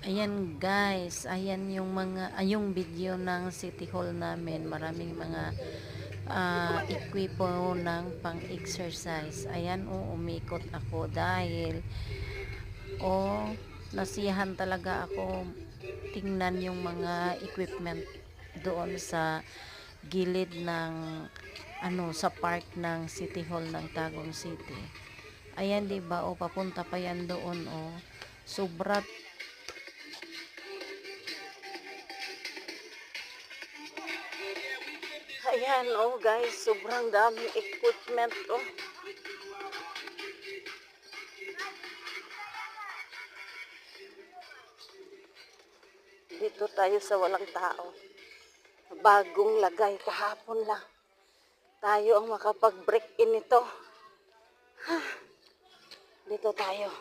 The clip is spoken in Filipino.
Ayan guys, ayan yung mga yung video ng City Hall namin. Maraming mga ekwipo ng pang-exercise. Ayan, umikot ako dahil nasiyahan talaga ako tingnan yung mga equipment doon sa gilid ng sa park ng City Hall ng Tagum City. Ayan, 'di ba? Papunta pa yan doon, sobra. Ayan, guys, sobrang daming equipment, Dito tayo sa walang tao. Bagong lagay kahapon lang. Tayo ang makapag-break in ito. Dito tayo.